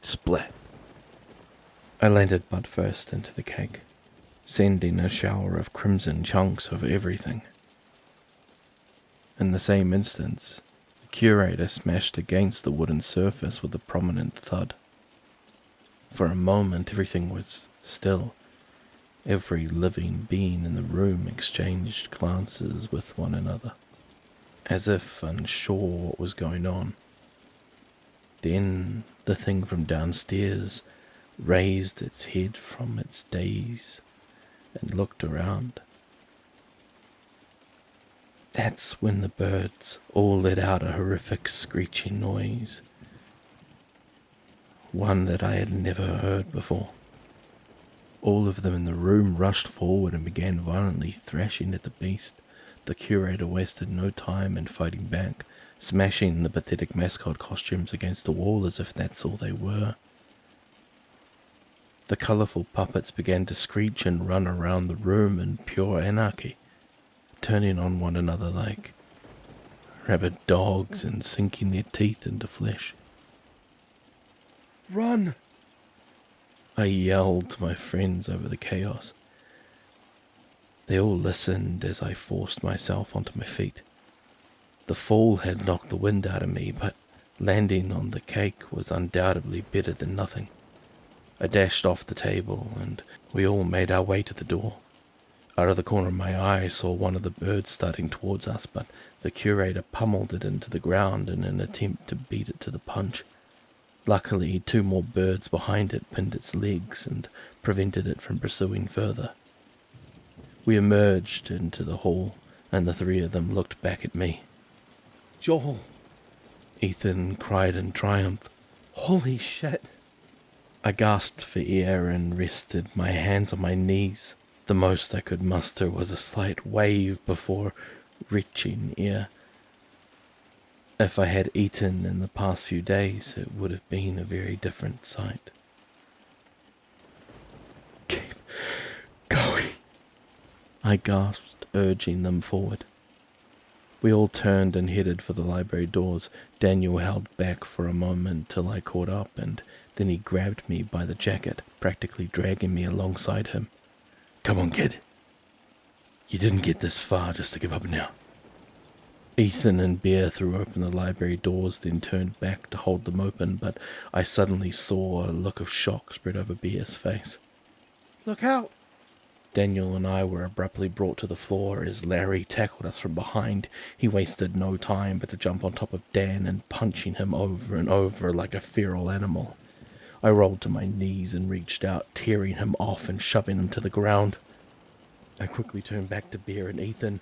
Splat. I landed butt first into the cake, sending a shower of crimson chunks over everything. In the same instance, the curator smashed against the wooden surface with a prominent thud. For a moment everything was still. Every living being in the room exchanged glances with one another, as if unsure what was going on. Then the thing from downstairs raised its head from its daze and looked around. That's when the birds all let out a horrific screeching noise, one that I had never heard before. All of them in the room rushed forward and began violently thrashing at the beast. The curator wasted no time in fighting back, smashing the pathetic mascot costumes against the wall as if that's all they were. The colourful puppets began to screech and run around the room in pure anarchy, turning on one another like rabid dogs and sinking their teeth into flesh. "Run!" I yelled to my friends over the chaos. They all listened as I forced myself onto my feet. The fall had knocked the wind out of me, but landing on the cake was undoubtedly better than nothing. I dashed off the table, and we all made our way to the door. Out of the corner of my eye, I saw one of the birds starting towards us, but the curator pummeled it into the ground in an attempt to beat it to the punch. Luckily, 2 more birds behind it pinned its legs and prevented it from pursuing further. We emerged into the hall, and the 3 of them looked back at me. "Joel!" Ethan cried in triumph. "Holy shit!" I gasped for air and rested my hands on my knees. The most I could muster was a slight wave before reaching air. If I had eaten in the past few days, it would have been a very different sight. "Keep going," I gasped, urging them forward. We all turned and headed for the library doors. Daniel held back for a moment till I caught up, and then he grabbed me by the jacket, practically dragging me alongside him. "Come on, kid. You didn't get this far just to give up now." Ethan and Bear threw open the library doors, then turned back to hold them open, but I suddenly saw a look of shock spread over Bear's face. "Look out!" Daniel and I were abruptly brought to the floor as Larry tackled us from behind. He wasted no time but to jump on top of Dan and punching him over and over like a feral animal. I rolled to my knees and reached out, tearing him off and shoving him to the ground. I quickly turned back to Bear and Ethan.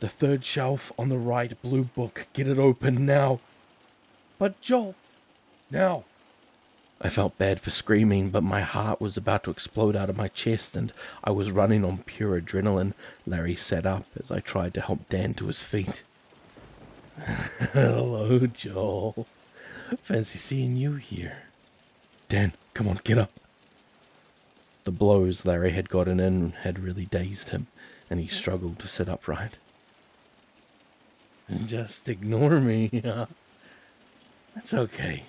"The 3rd shelf on the right, blue book. Get it open now." "But Joel..." "Now." I felt bad for screaming, but my heart was about to explode out of my chest, and I was running on pure adrenaline. Larry sat up as I tried to help Dan to his feet. "Hello, Joel. Fancy seeing you here." "Dan, come on, get up." The blows Larry had gotten in had really dazed him, and he struggled to sit upright. "Just ignore me. That's okay."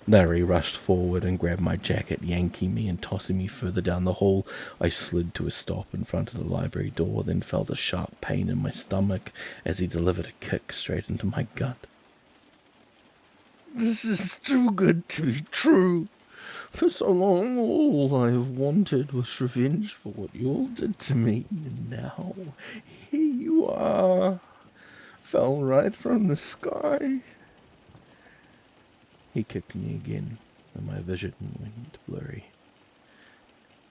Larry rushed forward and grabbed my jacket, yanking me and tossing me further down the hall. I slid to a stop in front of the library door, then felt a sharp pain in my stomach as he delivered a kick straight into my gut. "This is too good to be true. For so long, all I have wanted was revenge for what you all did to me, and now here you are. Fell right from the sky." He kicked me again, and my vision went blurry.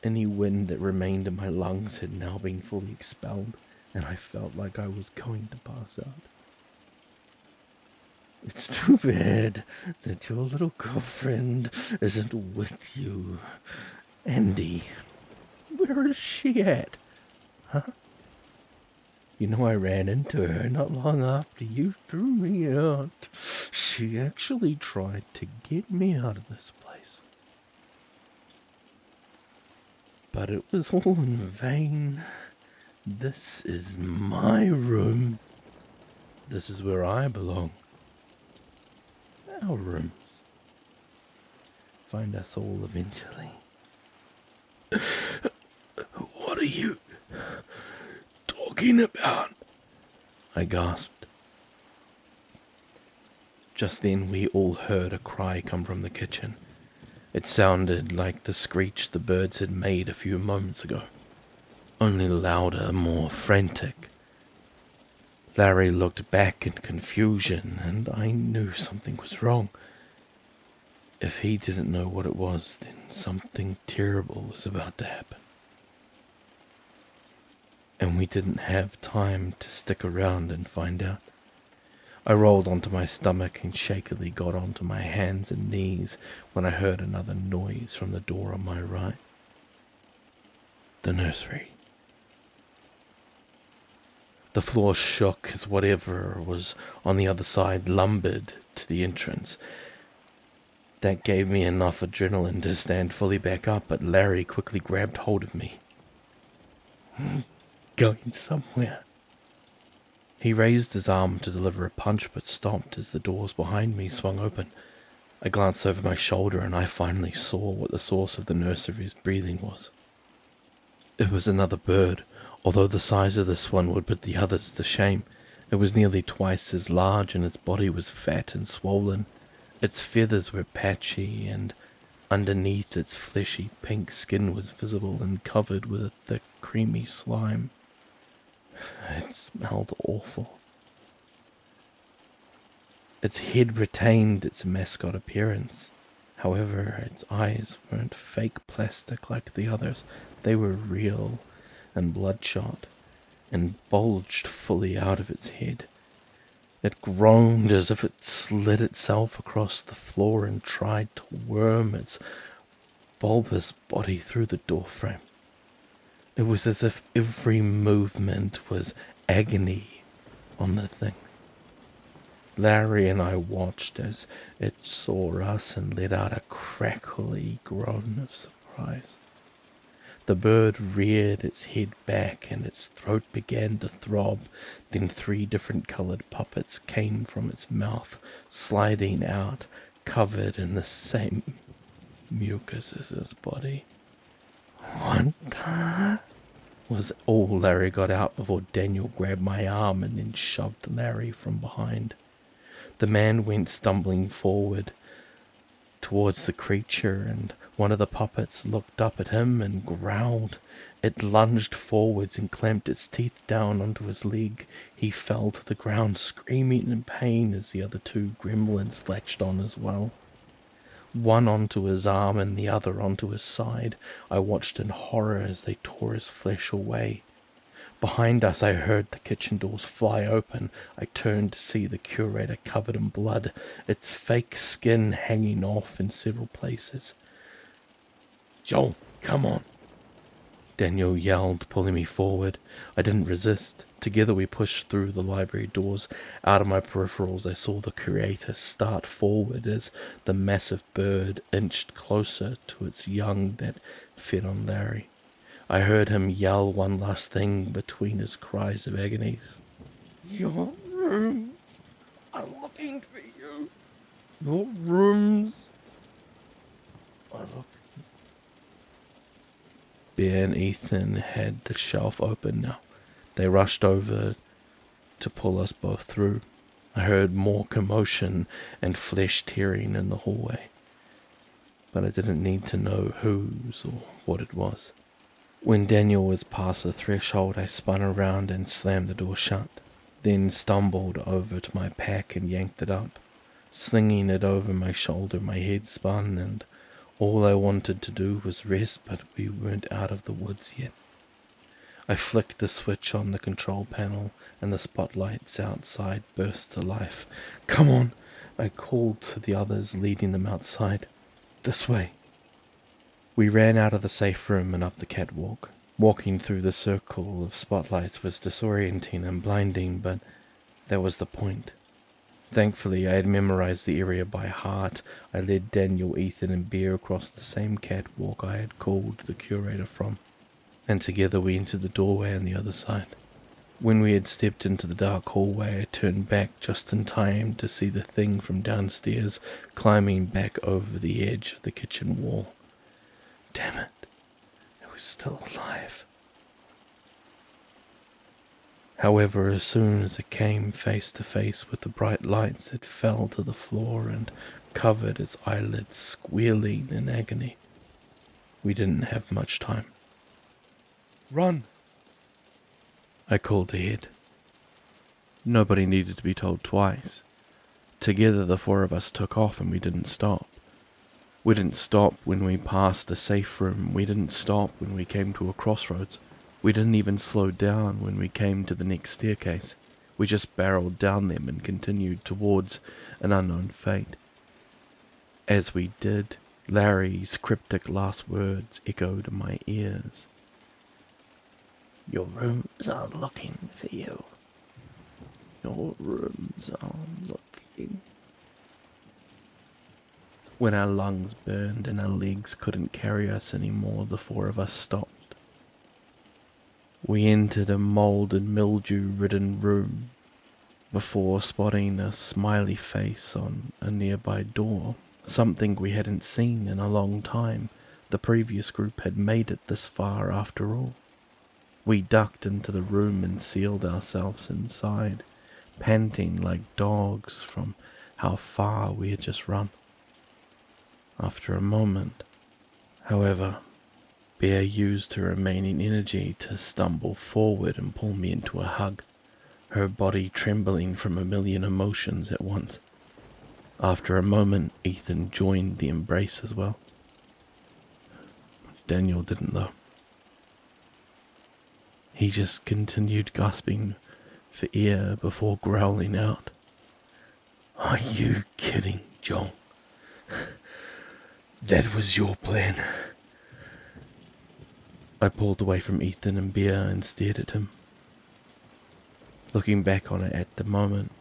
Any wind that remained in my lungs had now been fully expelled, and I felt like I was going to pass out. "It's too bad that your little girlfriend isn't with you. Andy, where is she at? Huh? You know, I ran into her not long after you threw me out. She actually tried to get me out of this place. But it was all in vain. This is my room. This is where I belong. Our rooms. find us all eventually. What are you talking about? I gasped. Just then we all heard a cry come from the kitchen. It sounded like the screech the birds had made a few moments ago, only louder, more frantic. Larry looked back in confusion, and I knew something was wrong. If he didn't know what it was, then something terrible was about to happen. And we didn't have time to stick around and find out. I rolled onto my stomach and shakily got onto my hands and knees when I heard another noise from the door on my right. The nursery. The floor shook as whatever was on the other side lumbered to the entrance. That gave me enough adrenaline to stand fully back up, but Larry quickly grabbed hold of me. Going somewhere. He raised his arm to deliver a punch, but stopped as the doors behind me swung open. I glanced over my shoulder and I finally saw what the source of the nursery's breathing was. It was another bird, although the size of this one would put the others to shame. It was nearly twice as large and its body was fat and swollen. Its feathers were patchy, and underneath its fleshy pink skin was visible and covered with a thick, creamy slime. It smelled awful. Its head retained its mascot appearance. However, its eyes weren't fake plastic like the others. They were real and bloodshot, and bulged fully out of its head. It groaned as if it slid itself across the floor and tried to worm its bulbous body through the doorframe. It was as if every movement was agony on the thing. Larry and I watched as it saw us and let out a crackly groan of surprise. The bird reared its head back and its throat began to throb. Then 3 different colored puppets came from its mouth, sliding out, covered in the same mucus as its body. What the? Was all Larry got out before Daniel grabbed my arm and then shoved Larry from behind. The man went stumbling forward towards the creature, and one of the puppets looked up at him and growled. It lunged forwards and clamped its teeth down onto his leg. He fell to the ground, screaming in pain as the other 2 gremlins latched on as well. One onto his arm and the other onto his side. I watched in horror as they tore his flesh away. Behind us, I heard the kitchen doors fly open. I turned to see the curator covered in blood, its fake skin hanging off in several places. "Joel, come on," Daniel yelled, pulling me forward. I didn't resist. Together we pushed through the library doors. Out of my peripherals, I saw the Curator start forward as the massive bird inched closer to its young that fed on Larry. I heard him yell one last thing between his cries of agonies. "Your rooms are looking for you. Your rooms are looking." Bear and Ethan had the shelf open now. They rushed over to pull us both through. I heard more commotion and flesh tearing in the hallway, but I didn't need to know whose or what it was. When Daniel was past the threshold, I spun around and slammed the door shut, then stumbled over to my pack and yanked it up. Slinging it over my shoulder, my head spun, and all I wanted to do was rest, but we weren't out of the woods yet. I flicked the switch on the control panel, and the spotlights outside burst to life. "Come on," I called to the others, leading them outside. "This way." We ran out of the safe room and up the catwalk. Walking through the circle of spotlights was disorienting and blinding, but that was the point. Thankfully, I had memorized the area by heart. I led Daniel, Ethan, and Bear across the same catwalk I had called the Curator from, and together we entered the doorway on the other side. When we had stepped into the dark hallway, I turned back just in time to see the thing from downstairs climbing back over the edge of the kitchen wall. Damn it, it was still alive. However, as soon as it came face to face with the bright lights, it fell to the floor and covered its eyelids, squealing in agony. We didn't have much time. Run! I called ahead. Nobody needed to be told twice. Together the four of us took off and we didn't stop. We didn't stop when we passed the safe room. We didn't stop when we came to a crossroads. We didn't even slow down when we came to the next staircase. We just barreled down them and continued towards an unknown fate. As we did, Larry's cryptic last words echoed in my ears. Your rooms are looking for you. Your rooms are looking. When our lungs burned and our legs couldn't carry us anymore, the four of us stopped. We entered a mold and mildew-ridden room before spotting a smiley face on a nearby door, something we hadn't seen in a long time. The previous group had made it this far after all. We ducked into the room and sealed ourselves inside, panting like dogs from how far we had just run. After a moment, however, Bear used her remaining energy to stumble forward and pull me into a hug, her body trembling from a million emotions at once. After a moment, Ethan joined the embrace as well. Daniel didn't though. He just continued gasping for air before growling out, "Are you kidding, Joel? That was your plan?" I pulled away from Ethan and Bear and stared at him. Looking back on it at the moment,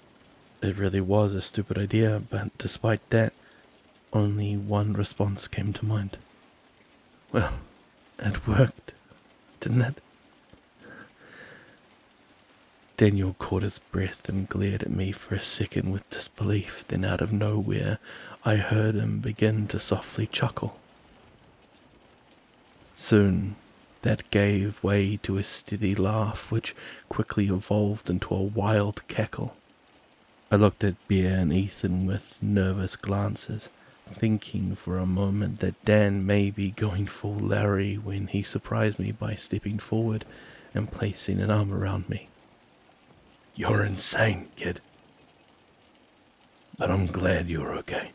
it really was a stupid idea, but despite that, only one response came to mind. Well, it worked, didn't it? Daniel caught his breath and glared at me for a second with disbelief. Then out of nowhere, I heard him begin to softly chuckle. Soon, that gave way to a steady laugh, which quickly evolved into a wild cackle. I looked at Bear and Ethan with nervous glances, thinking for a moment that Dan may be going full Larry when he surprised me by stepping forward and placing an arm around me. "You're insane, kid. But I'm glad you're okay."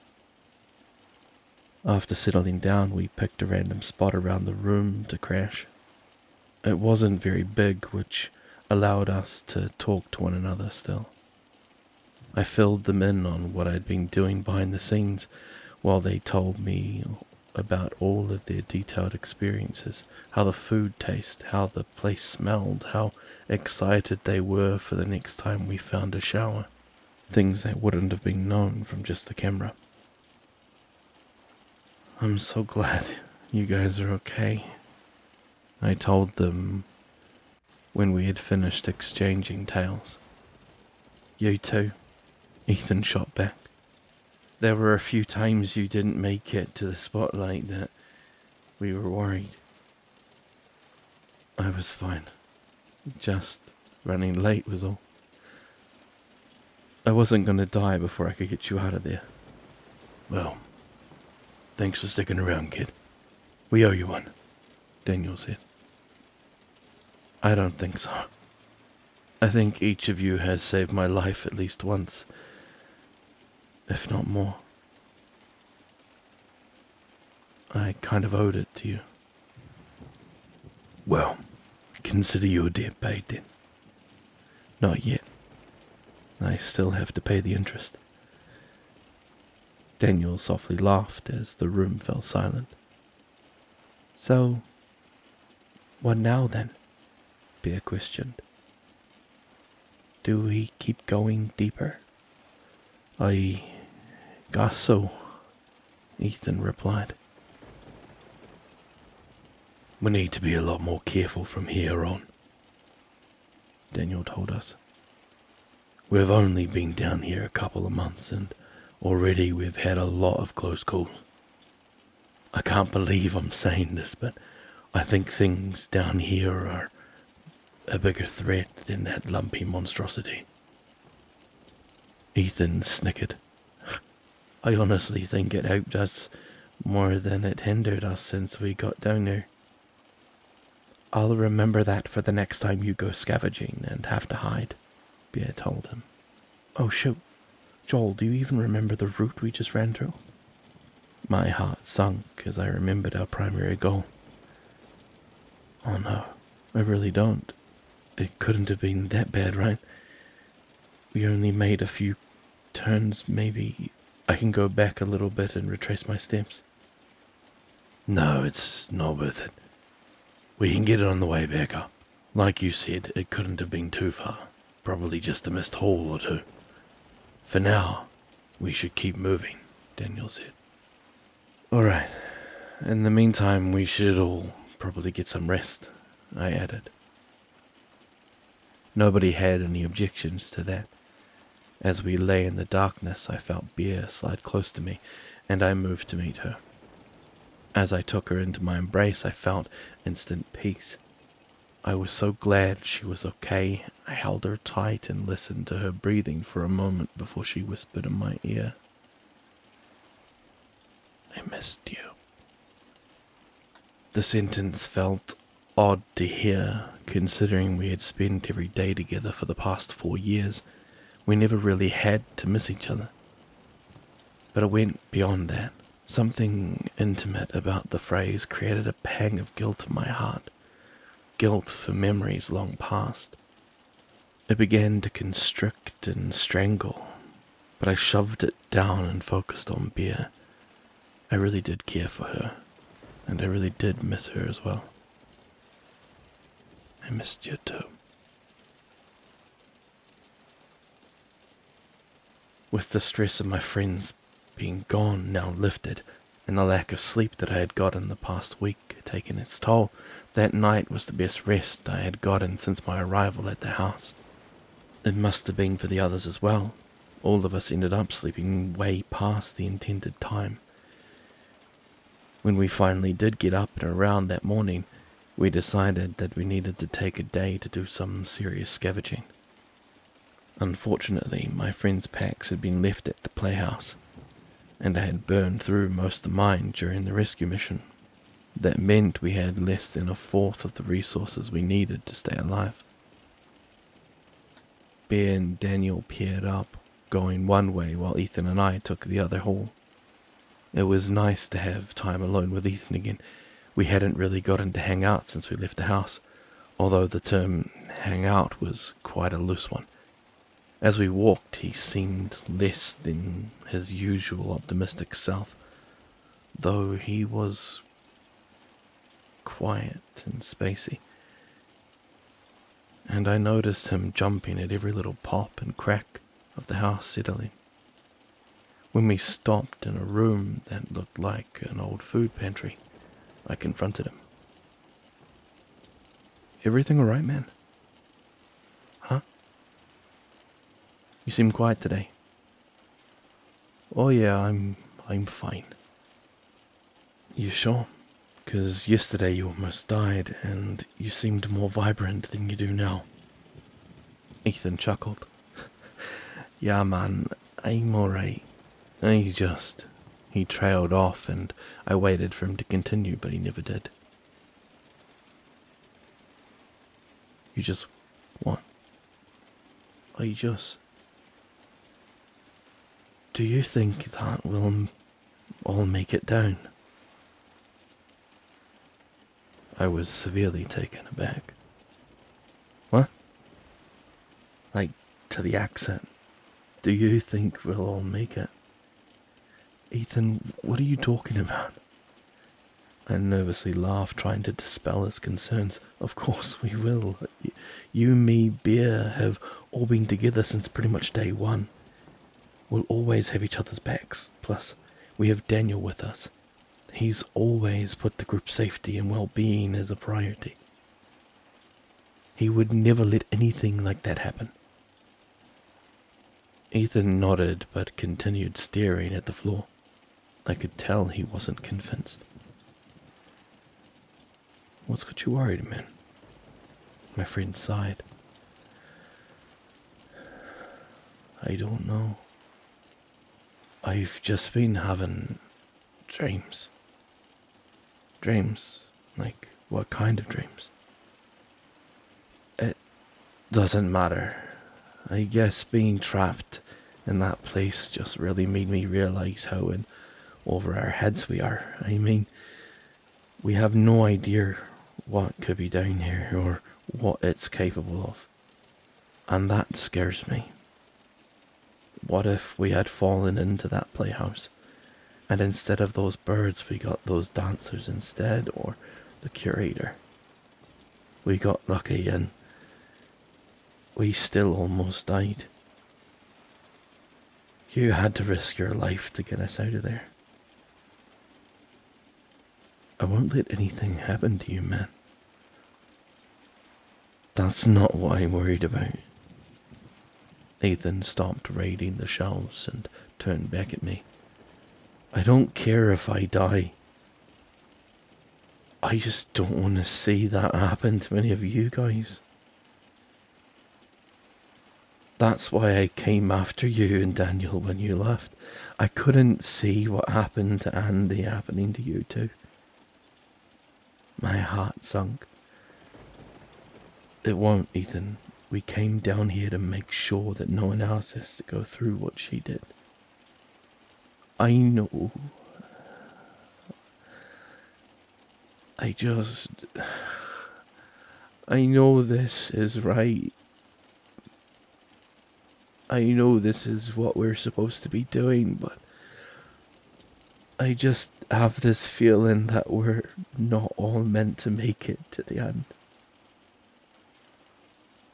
After settling down, we picked a random spot around the room to crash. It wasn't very big, which allowed us to talk to one another still. I filled them in on what I'd been doing behind the scenes while they told me about all of their detailed experiences, how the food tasted, how the place smelled, how excited they were for the next time we found a shower, things that wouldn't have been known from just the camera. "I'm so glad you guys are okay," I told them when we had finished exchanging tales. "You too," Ethan shot back. "There were a few times you didn't make it to the spotlight that we were worried." "I was fine. Just running late was all. I wasn't going to die before I could get you out of there." "Well, thanks for sticking around, kid. We owe you one," Daniel said. "I don't think so. I think each of you has saved my life at least once, if not more. I kind of owed it to you." "Well, consider your debt paid then." "Not yet. I still have to pay the interest." Daniel softly laughed as the room fell silent. "So, what now then?" Bear questioned. "Do we keep going deeper?" "I guess so," Ethan replied. "We need to be a lot more careful from here on." Daniel told us. We've only been down here a couple of months, and already we've had a lot of close calls. I can't believe I'm saying this, but I think things down here are a bigger threat than that lumpy monstrosity. Ethan snickered. I honestly think it helped us more than it hindered us since we got down there. I'll remember that for the next time you go scavenging and have to hide, Bear told him. Oh shoot, Joel, do you even remember the route we just ran through? My heart sunk as I remembered our primary goal. Oh no, I really don't. It couldn't have been that bad, right? We only made a few turns, maybe. I can go back a little bit and retrace my steps. No, it's not worth it. We can get it on the way back up. Like you said, it couldn't have been too far. Probably just a missed hole or two. For now, we should keep moving, Daniel said. Alright. In the meantime, we should all probably get some rest, I added. Nobody had any objections to that. As we lay in the darkness, I felt Bear slide close to me, and I moved to meet her. As I took her into my embrace, I felt instant peace. I was so glad she was okay. I held her tight and listened to her breathing for a moment before she whispered in my ear, I missed you. The sentence felt odd to hear, considering we had spent every day together for the past 4 years. We never really had to miss each other. But it went beyond that. Something intimate about the phrase created a pang of guilt in my heart. Guilt for memories long past. It began to constrict and strangle, but I shoved it down and focused on Bear. I really did care for her, and I really did miss her as well. I missed you too. With the stress of my friends being gone now lifted, and the lack of sleep that I had gotten the past week taking its toll, that night was the best rest I had gotten since my arrival at the house. It must have been for the others as well. All of us ended up sleeping way past the intended time. When we finally did get up and around that morning, we decided that we needed to take a day to do some serious scavenging. Unfortunately, my friends' packs had been left at the playhouse, and I had burned through most of mine during the rescue mission. That meant we had less than a fourth of the resources we needed to stay alive. Bear and Daniel paired up, going one way while Ethan and I took the other hall. It was nice to have time alone with Ethan again. We hadn't really gotten to hang out since we left the house, although the term hang out was quite a loose one. As we walked, he seemed less than his usual optimistic self, though he was quiet and spacey. And I noticed him jumping at every little pop and crack of the house settling. When we stopped in a room that looked like an old food pantry, I confronted him. Everything alright, man? Huh? You seem quiet today. Oh yeah, I'm fine. You sure? 'Cause yesterday you almost died, and you seemed more vibrant than you do now. Ethan chuckled. Yeah man, I'm alright. He trailed off, and I waited for him to continue, but he never did. You just... what? Do you think that we'll all make it down? I was severely taken aback. What? Like, to the accent. Do you think we'll all make it? Ethan, what are you talking about? I nervously laughed, trying to dispel his concerns. Of course we will. You, me, Bear have all been together since pretty much day one. We'll always have each other's backs. Plus, we have Daniel with us. He's always put the group's safety and well-being as a priority. He would never let anything like that happen. Ethan nodded but continued staring at the floor. I could tell he wasn't convinced. What's got you worried, man? My friend sighed. I don't know. I've just been having dreams. Dreams? Like, what kind of dreams? It doesn't matter. I guess being trapped in that place just really made me realize how in over our heads we are. I mean, we have no idea what could be down here or what it's capable of. And that scares me. What if we had fallen into that playhouse, and instead of those birds we got those dancers instead, or the curator? We got lucky and we still almost died. You had to risk your life to get us out of there. I won't let anything happen to you, man. That's not what I'm worried about. Ethan stopped raiding the shelves and turned back at me. I don't care if I die. I just don't want to see that happen to any of you guys. That's why I came after you and Daniel when you left. I couldn't see what happened to Andy happening to you too. My heart sunk. It won't, Ethan. We came down here to make sure that no one else has to go through what she did. I know. I know this is right. I know this is what we're supposed to be doing, but I just have this feeling that we're not all meant to make it to the end.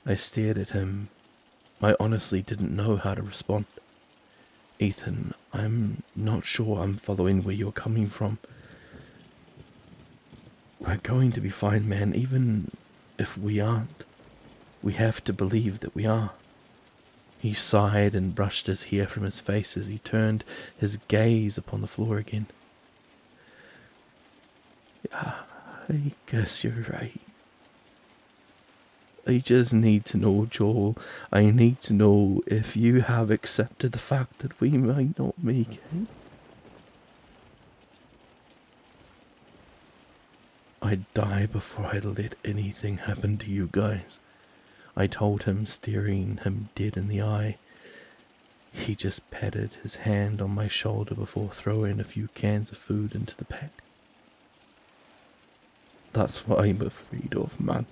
I stared at him. I honestly didn't know how to respond. Ethan, I'm not sure I'm following where you're coming from. We're going to be fine, man, even if we aren't. We have to believe that we are. He sighed and brushed his hair from his face as he turned his gaze upon the floor again. Yeah, I guess you're right. I just need to know, Joel. I need to know if you have accepted the fact that we might not make it. I'd die before I'd let anything happen to you guys, I told him, staring him dead in the eye. He just patted his hand on my shoulder before throwing a few cans of food into the pack. That's what I'm afraid of, man.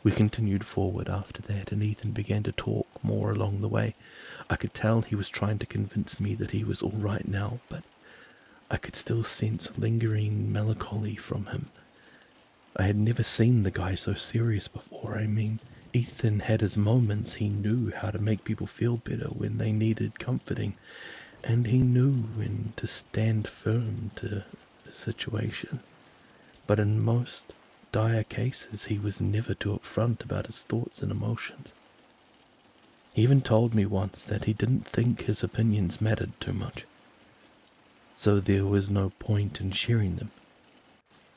We continued forward after that, and Ethan began to talk more along the way. I could tell he was trying to convince me that he was all right now, but I could still sense lingering melancholy from him. I had never seen the guy so serious before. I mean, Ethan had his moments. He knew how to make people feel better when they needed comforting, and he knew when to stand firm to the situation. But in most dire cases, he was never too upfront about his thoughts and emotions. He even told me once that he didn't think his opinions mattered too much, so there was no point in sharing them.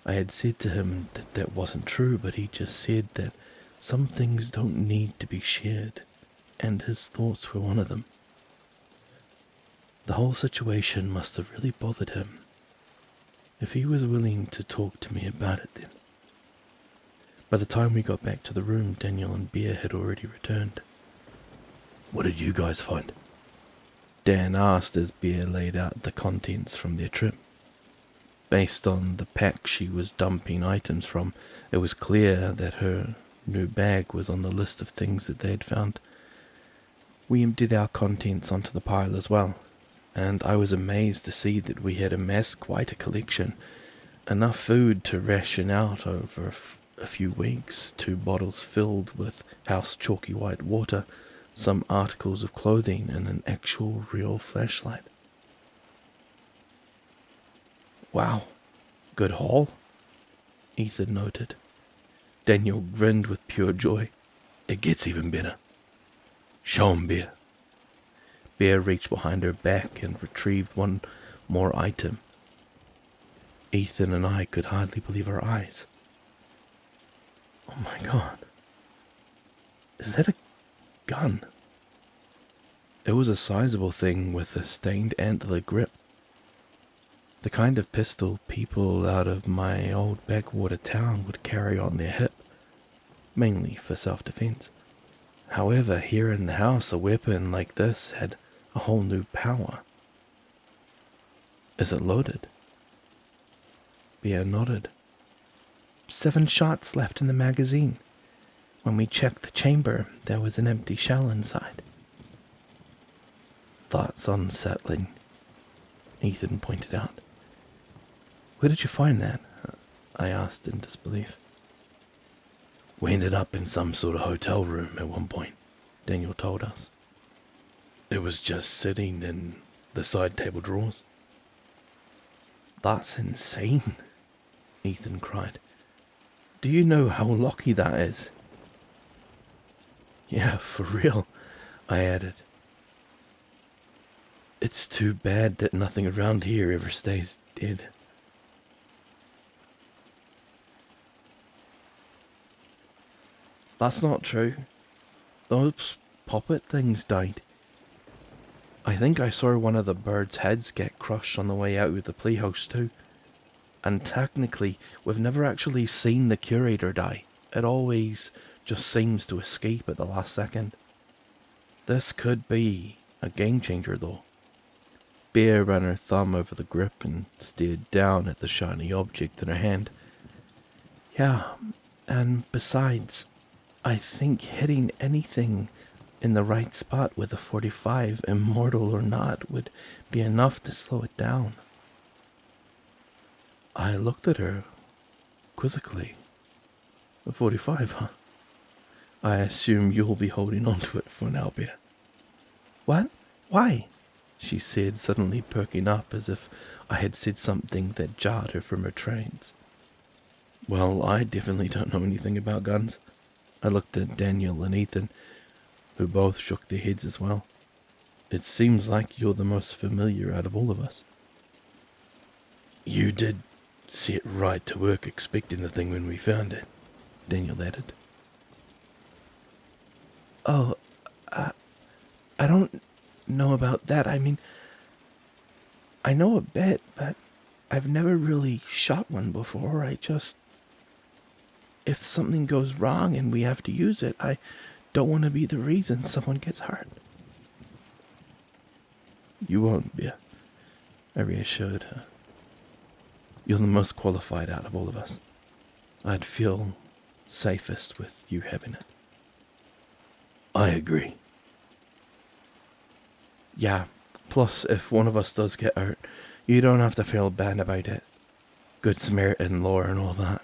I had said to him that that wasn't true, but he just said that some things don't need to be shared, and his thoughts were one of them. The whole situation must have really bothered him, if he was willing to talk to me about it then. By the time we got back to the room, Daniel and Bear had already returned. What did you guys find? Dan asked as Bear laid out the contents from their trip. Based on the pack she was dumping items from, it was clear that her new bag was on the list of things that they had found. We emptied our contents onto the pile as well, and I was amazed to see that we had amassed quite a collection, enough food to ration out over a few weeks, 2 bottles filled with house chalky white water, some articles of clothing, and an actual real flashlight. Wow, good haul, Ethan noted. Daniel grinned with pure joy. It gets even better. Show 'em, Bear. Bear reached behind her back and retrieved one more item. Ethan and I could hardly believe our eyes. Oh my god. Is that a gun? It was a sizable thing with a stained antler grip. The kind of pistol people out of my old backwater town would carry on their hip, mainly for self-defense. However, here in the house, a weapon like this had a whole new power. Is it loaded? Bear nodded. 7 shots left in the magazine. When we checked the chamber, there was an empty shell inside. That's unsettling, Ethan pointed out. Where did you find that? I asked in disbelief. We ended up in some sort of hotel room at one point, Daniel told us. It was just sitting in the side table drawers. That's insane, Ethan cried. Do you know how lucky that is? Yeah, for real, I added. It's too bad that nothing around here ever stays dead. That's not true. Those puppet things died. I think I saw one of the birds' heads get crushed on the way out of the playhouse too. And technically, we've never actually seen the Curator die. It always just seems to escape at the last second. This could be a game changer though. Bear ran her thumb over the grip and stared down at the shiny object in her hand. Yeah, and besides, I think hitting anything in the right spot with a 45, immortal or not, would be enough to slow it down. I looked at her quizzically. A 45, huh? I assume you'll be holding on to it for now, Bear. What? Why? She said, suddenly perking up as if I had said something that jarred her from her trance. Well, I definitely don't know anything about guns. I looked at Daniel and Ethan, who both shook their heads as well. It seems like you're the most familiar out of all of us. You did set right to work expecting the thing when we found it, Daniel added. Oh, I don't know about that. I mean, I know a bit, but I've never really shot one before. If something goes wrong and we have to use it, I don't want to be the reason someone gets hurt. You won't be, I reassured her. You're the most qualified out of all of us. I'd feel safest with you having it. I agree. Yeah, plus if one of us does get hurt, you don't have to feel bad about it. Good Samaritan law and all that,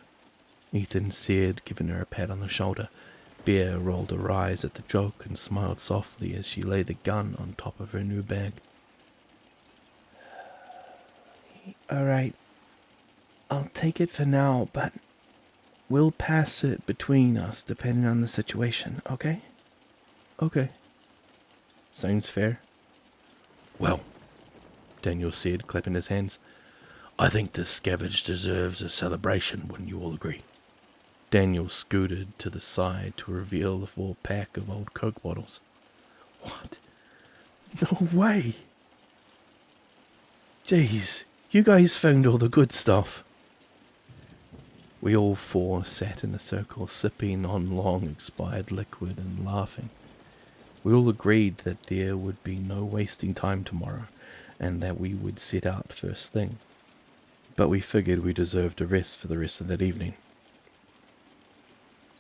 Ethan said, giving her a pat on the shoulder. Bear rolled her eyes at the joke and smiled softly as she laid the gun on top of her new bag. Alright, I'll take it for now, but we'll pass it between us depending on the situation, okay? Okay. Sounds fair. Well, Daniel said, clapping his hands, I think this scavenge deserves a celebration, wouldn't you all agree? Daniel scooted to the side to reveal a full pack of old Coke bottles. What? No way! Jeez, you guys found all the good stuff. We all four sat in a circle, sipping on long expired liquid and laughing. We all agreed that there would be no wasting time tomorrow, and that we would set out first thing. But we figured we deserved a rest for the rest of that evening.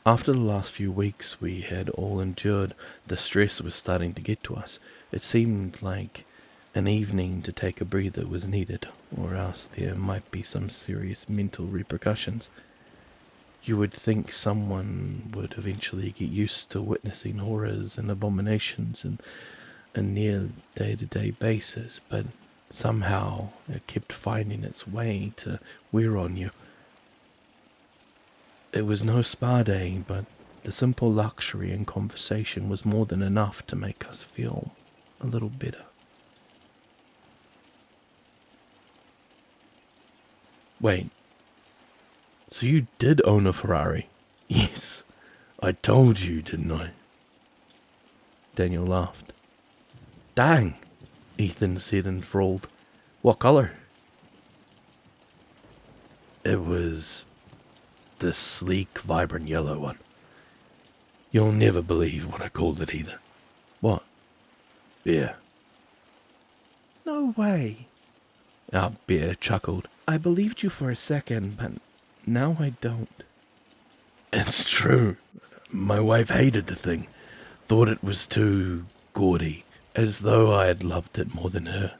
After the last few weeks we had all endured, the stress was starting to get to us. It seemed like an evening to take a breather was needed, or else there might be some serious mental repercussions. You would think someone would eventually get used to witnessing horrors and abominations on a near day-to-day basis, but somehow it kept finding its way to wear on you. It was no spa day, but the simple luxury and conversation was more than enough to make us feel a little better. Wait, so you did own a Ferrari? Yes, I told you, didn't I? Daniel laughed. Dang, Ethan said enthralled. What colour? It was the sleek, vibrant yellow one. You'll never believe what I called it either. What? Bear. No way. Our bear chuckled. I believed you for a second, but now I don't. It's true. My wife hated the thing. Thought it was too gaudy, as though I had loved it more than her.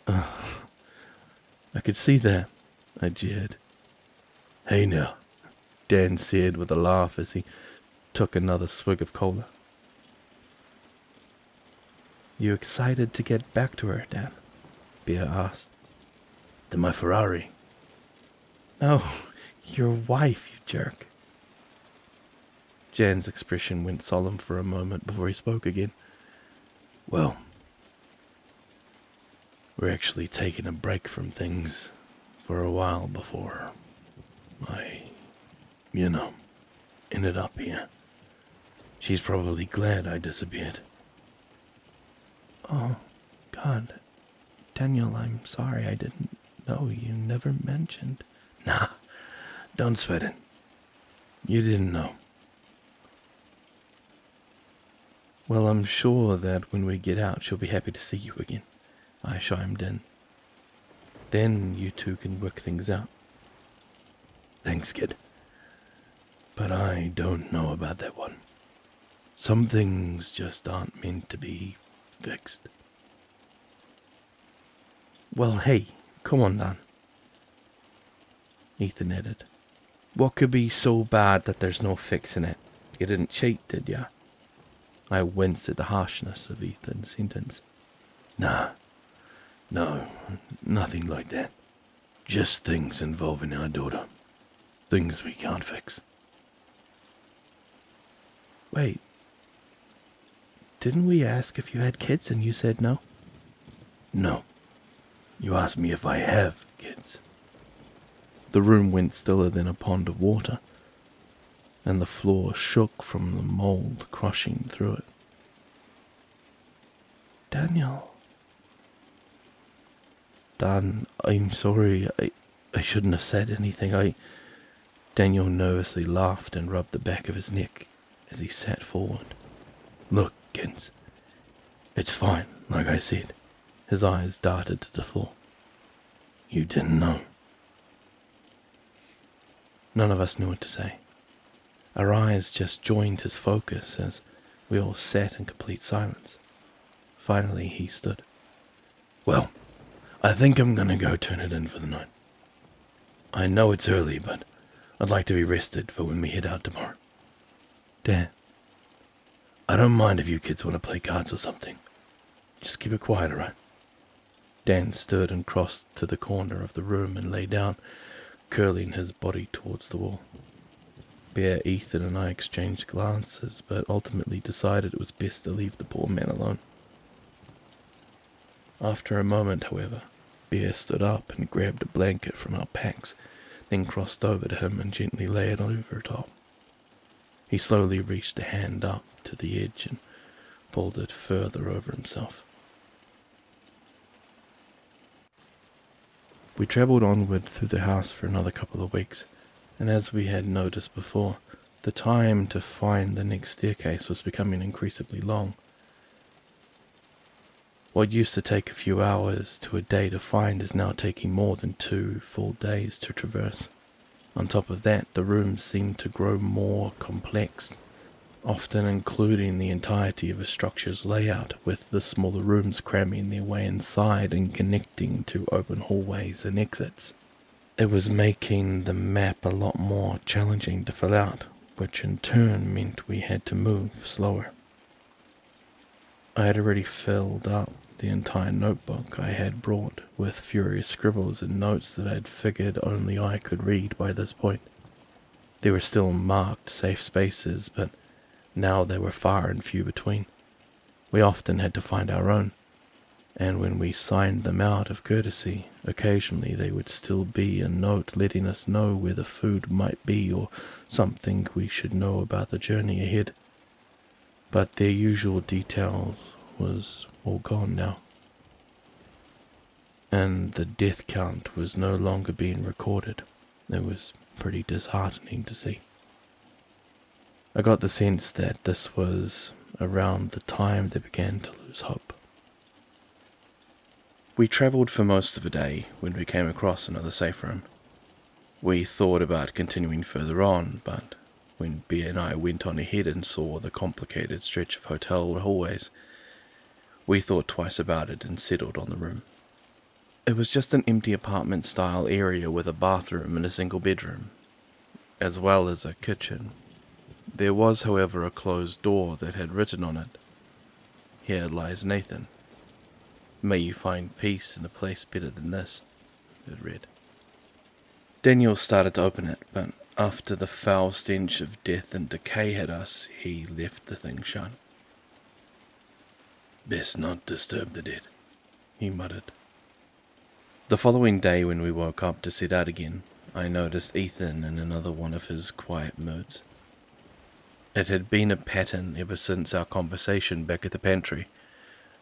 I could see that, I jeered. Hey now, Dan said with a laugh as he took another swig of cola. You excited to get back to her, Dan? Bear asked. To my Ferrari? No, your wife, you jerk. Jan's expression went solemn for a moment before he spoke again. Well, we're actually taking a break from things for a while before I, ended up here. She's probably glad I disappeared. Oh, God. Daniel, I'm sorry I didn't know. You never mentioned. Nah, don't sweat it. You didn't know. Well, I'm sure that when we get out, she'll be happy to see you again, I chimed in. Then you two can work things out. Thanks, kid. But I don't know about that one. Some things just aren't meant to be fixed. Well, hey, come on, Dan. Ethan added. What could be so bad that there's no fixing it? You didn't cheat, did ya? I winced at the harshness of Ethan's sentence. Nah, no, nothing like that. Just things involving our daughter. Things we can't fix. Wait, didn't we ask if you had kids and you said no? No. You asked me if I have kids. The room went stiller than a pond of water, and the floor shook from the mold crushing through it. Daniel. Dan, I'm sorry. I shouldn't have said anything. Daniel nervously laughed and rubbed the back of his neck as he sat forward. Look, Kins. It's fine, like I said. His eyes darted to the floor. You didn't know. None of us knew what to say. Our eyes just joined his focus as we all sat in complete silence. Finally, he stood. Well, I think I'm gonna go turn it in for the night. I know it's early, but I'd like to be rested for when we head out tomorrow. Dad, I don't mind if you kids want to play cards or something. Just keep it quiet, alright? Dan stood and crossed to the corner of the room and lay down, curling his body towards the wall. Bear, Ethan, and I exchanged glances, but ultimately decided it was best to leave the poor man alone. After a moment, however, Bear stood up and grabbed a blanket from our packs, then crossed over to him and gently lay it over top. He slowly reached a hand up to the edge and pulled it further over himself. We travelled onward through the house for another couple of weeks, and as we had noticed before, the time to find the next staircase was becoming increasingly long. What used to take a few hours to a day to find is now taking more than 2 full days to traverse. On top of that, the rooms seemed to grow more complex, often including the entirety of a structure's layout, with the smaller rooms cramming their way inside and connecting to open hallways and exits. It was making the map a lot more challenging to fill out, which in turn meant we had to move slower. I had already filled up the entire notebook I had brought, with furious scribbles and notes that I'd figured only I could read by this point. There were still marked safe spaces, but now they were far and few between. We often had to find our own, and when we signed them out of courtesy, occasionally they would still be a note letting us know where the food might be or something we should know about the journey ahead. But their usual details was all gone now, and the death count was no longer being recorded. It was pretty disheartening to see. I got the sense that this was around the time they began to lose hope. We travelled for most of the day when we came across another safe room. We thought about continuing further on, but when B and I went on ahead and saw the complicated stretch of hotel hallways, we thought twice about it and settled on the room. It was just an empty apartment-style area with a bathroom and a single bedroom, as well as a kitchen. There was, however, a closed door that had written on it, "Here lies Nathan. May you find peace in a place better than this," it read. Daniel started to open it, but after the foul stench of death and decay hit us, he left the thing shut. "Best not disturb the dead," he muttered. The following day when we woke up to set out again, I noticed Ethan in another one of his quiet moods. It had been a pattern ever since our conversation back at the pantry.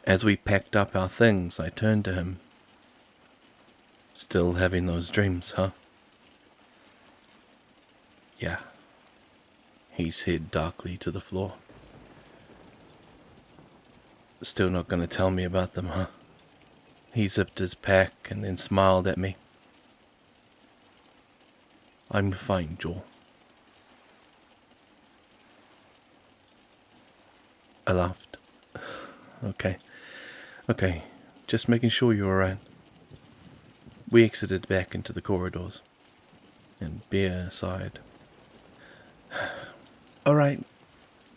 As we packed up our things, I turned to him. "Still having those dreams, huh?" "Yeah," he said darkly to the floor. "Still not going to tell me about them, huh?" He zipped his pack and then smiled at me. "I'm fine, Joel." I laughed. Okay, just making sure you're alright." We exited back into the corridors, and Bear sighed. "Alright,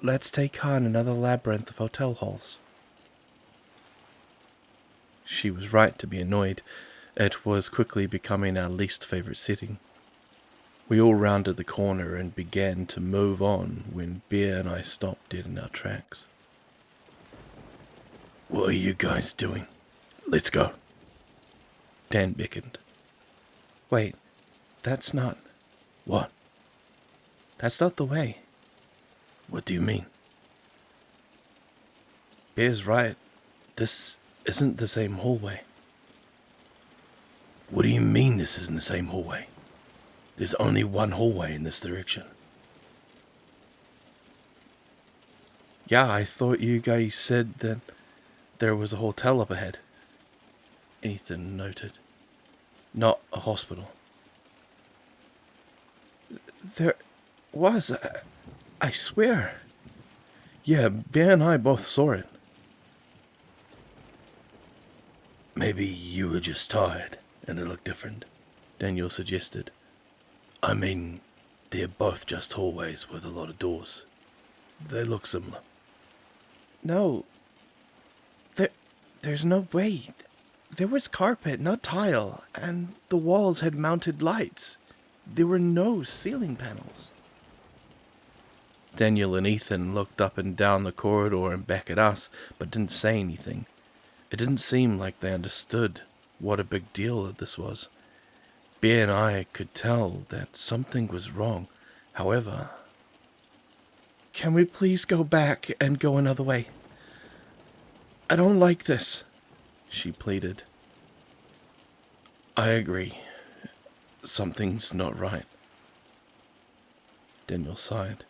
let's take on another labyrinth of hotel halls." She was right to be annoyed. It was quickly becoming our least favourite setting. We all rounded the corner and began to move on when Bear and I stopped dead in our tracks. "What are you guys doing? Let's go." Dan beckoned. "Wait, that's not..." "What?" "That's not the way." "What do you mean?" "Bear's right. This isn't the same hallway." "What do you mean this isn't the same hallway? There's only one hallway in this direction." "Yeah, I thought you guys said that there was a hotel up ahead," Ethan noted. "Not a hospital." "There was, I swear. Yeah, Ben and I both saw it." "Maybe you were just tired and it looked different," Daniel suggested. "I mean, they're both just hallways with a lot of doors. They look similar." "No, there's no way. There was carpet, not tile, and the walls had mounted lights. There were no ceiling panels." Daniel and Ethan looked up and down the corridor and back at us, but didn't say anything. It didn't seem like they understood what a big deal this was. Bear and I could tell that something was wrong. However... "Can we please go back and go another way? I don't like this," she pleaded. "I agree. Something's not right." Daniel sighed.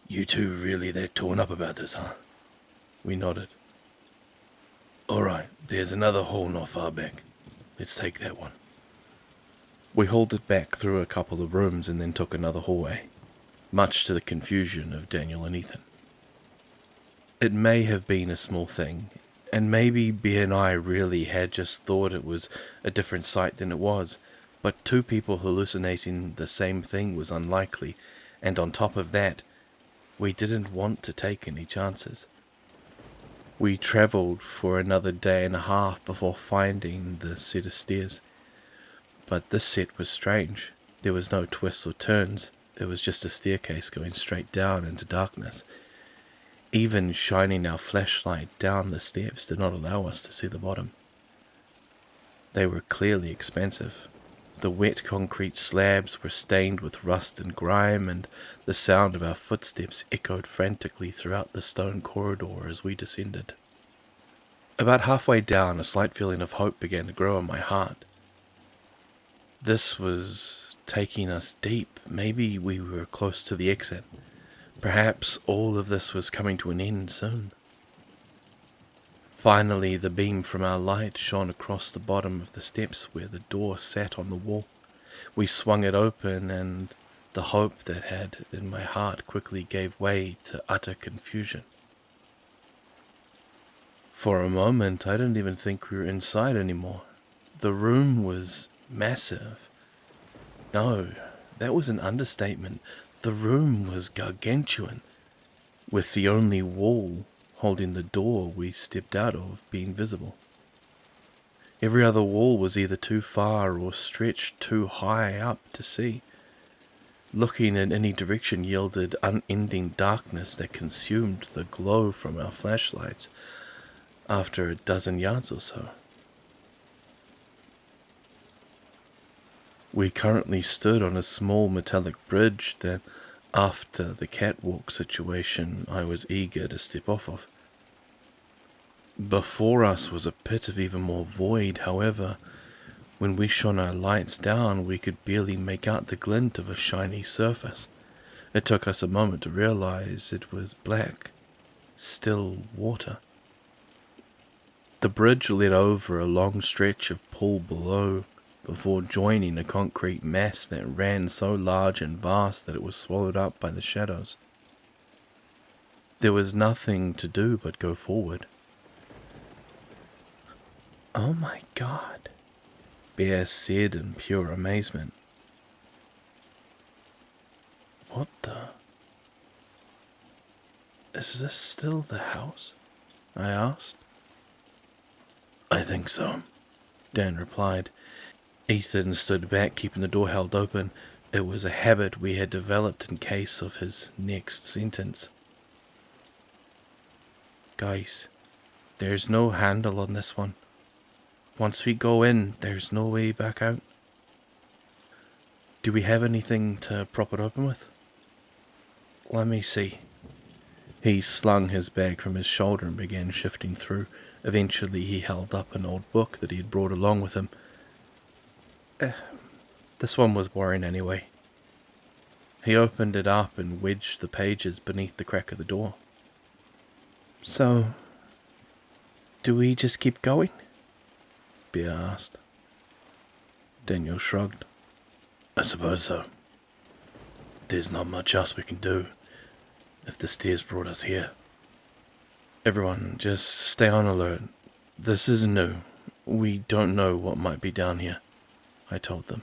"You two really that torn up about this, huh?" We nodded. "Alright, there's another hall not far back. Let's take that one." We hauled it back through a couple of rooms and then took another hallway, much to the confusion of Daniel and Ethan. It may have been a small thing, and maybe B and I really had just thought it was a different site than it was, but two people hallucinating the same thing was unlikely, and on top of that, we didn't want to take any chances. We travelled for another day and a half before finding the set of stairs. But this set was strange. There was no twists or turns. It was just a staircase going straight down into darkness. Even shining our flashlight down the steps did not allow us to see the bottom. They were clearly expensive. The wet concrete slabs were stained with rust and grime, and the sound of our footsteps echoed frantically throughout the stone corridor as we descended. About halfway down, a slight feeling of hope began to grow in my heart. This was taking us deep. Maybe we were close to the exit. Perhaps all of this was coming to an end soon. Finally, the beam from our light shone across the bottom of the steps where the door sat on the wall. We swung it open, and the hope that had in my heart quickly gave way to utter confusion. For a moment, I didn't even think we were inside anymore. The room was massive. No, that was an understatement. The room was gargantuan, with the only wall holding the door we stepped out of being visible. Every other wall was either too far or stretched too high up to see. Looking in any direction yielded unending darkness that consumed the glow from our flashlights after a dozen yards or so. We currently stood on a small metallic bridge that, after the catwalk situation, I was eager to step off of. Before us was a pit of even more void. However, when we shone our lights down, we could barely make out the glint of a shiny surface. It took us a moment to realize it was black, still water. The bridge led over a long stretch of pool below, before joining a concrete mass that ran so large and vast that it was swallowed up by the shadows. There was nothing to do but go forward. "Oh my God," Bear said in pure amazement. "What the... Is this still the house?" I asked. "I think so," Dan replied. Ethan stood back, keeping the door held open. It was a habit we had developed in case of his next sentence. "Guys, there's no handle on this one. Once we go in, there's no way back out. Do we have anything to prop it open with?" "Let me see." He slung his bag from his shoulder and began shifting through. Eventually he held up an old book that he had brought along with him. This one was boring anyway." He opened it up and wedged the pages beneath the crack of the door. "So, do we just keep going?" Bear asked. Daniel shrugged. "I suppose so. There's not much else we can do if the stairs brought us here." "Everyone, just stay on alert. This is new. We don't know what might be down here," I told them.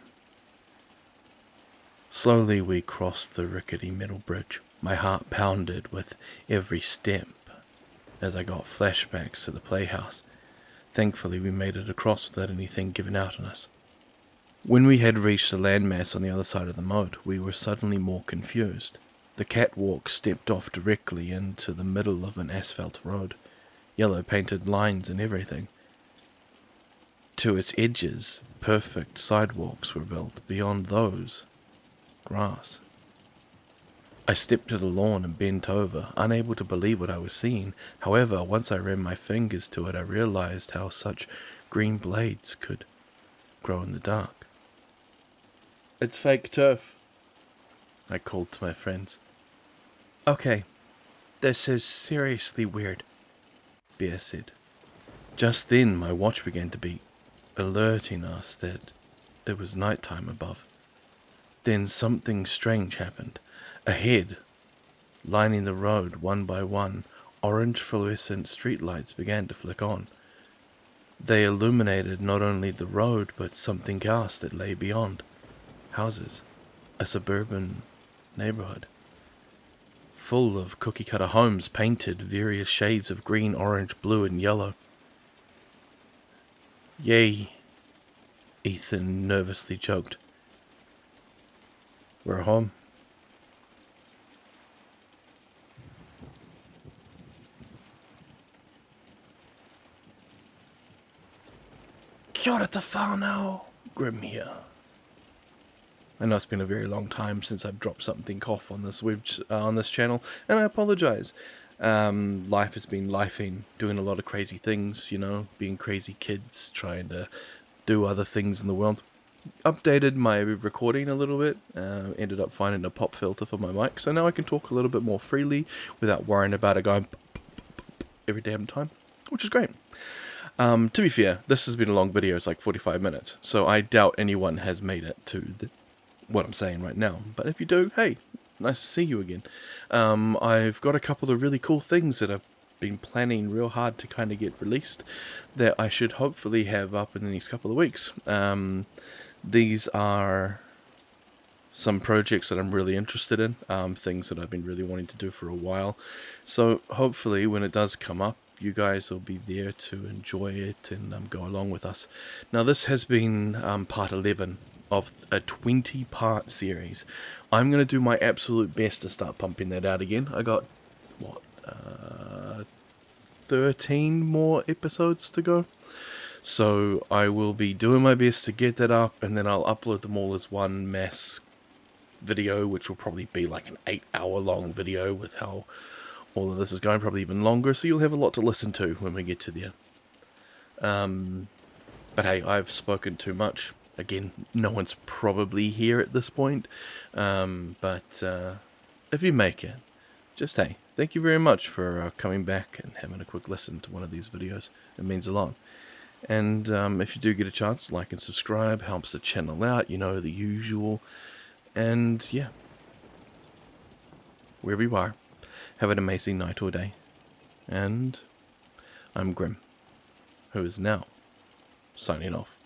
Slowly we crossed the rickety metal bridge. My heart pounded with every step as I got flashbacks to the playhouse. Thankfully we made it across without anything giving out on us. When we had reached the landmass on the other side of the moat, we were suddenly more confused. The catwalk stepped off directly into the middle of an asphalt road, yellow painted lines and everything. To its edges, perfect sidewalks were built. Beyond those, grass. I stepped to the lawn and bent over, unable to believe what I was seeing. However, once I ran my fingers to it, I realized how such green blades could grow in the dark. "It's fake turf," I called to my friends. "Okay, this is seriously weird," Bear said. Just then my watch began to beat, alerting us that it was nighttime above. Then something strange happened. Ahead, lining the road one by one, orange fluorescent streetlights began to flick on. They illuminated not only the road, but something else that lay beyond. Houses. A suburban neighborhood. full of cookie-cutter homes painted various shades of green, orange, blue, and yellow. Yay, Ethan nervously choked. We're home. Curator now, Grim here. I know it's been a very long time since I've dropped something off on this channel, and I apologize. Life has been lifing, doing a lot of crazy things, you know, being crazy kids, trying to do other things in the world. Updated my recording a little bit, ended up finding a pop filter for my mic, so now I can talk a little bit more freely without worrying about it going every damn time, which is great. To be fair, this has been a long video, it's like 45 minutes, so I doubt anyone has made it to what I'm saying right now. But if you do, hey, nice to see you again. I've got a couple of really cool things that I've been planning real hard to kind of get released that I should hopefully have up in the next couple of weeks. These are some projects that I'm really interested in, things that I've been really wanting to do for a while. So hopefully when it does come up, you guys will be there to enjoy it and go along with us. Now this has been part 11 of a 20-part series. I'm going to do my absolute best to start pumping that out again. I got, 13 more episodes to go. So I will be doing my best to get that up, and then I'll upload them all as one mass video, which will probably be like an 8-hour long video with how all of this is going, probably even longer, so you'll have a lot to listen to when we get to there. But hey, I've spoken too much. Again, no one's probably here at this point, but if you make it, just hey, thank you very much for coming back and having a quick listen to one of these videos. It means a lot. And if you do get a chance, like and subscribe, helps the channel out, you know, the usual. And yeah, wherever you are, have an amazing night or day. And I'm Grim, who is now signing off.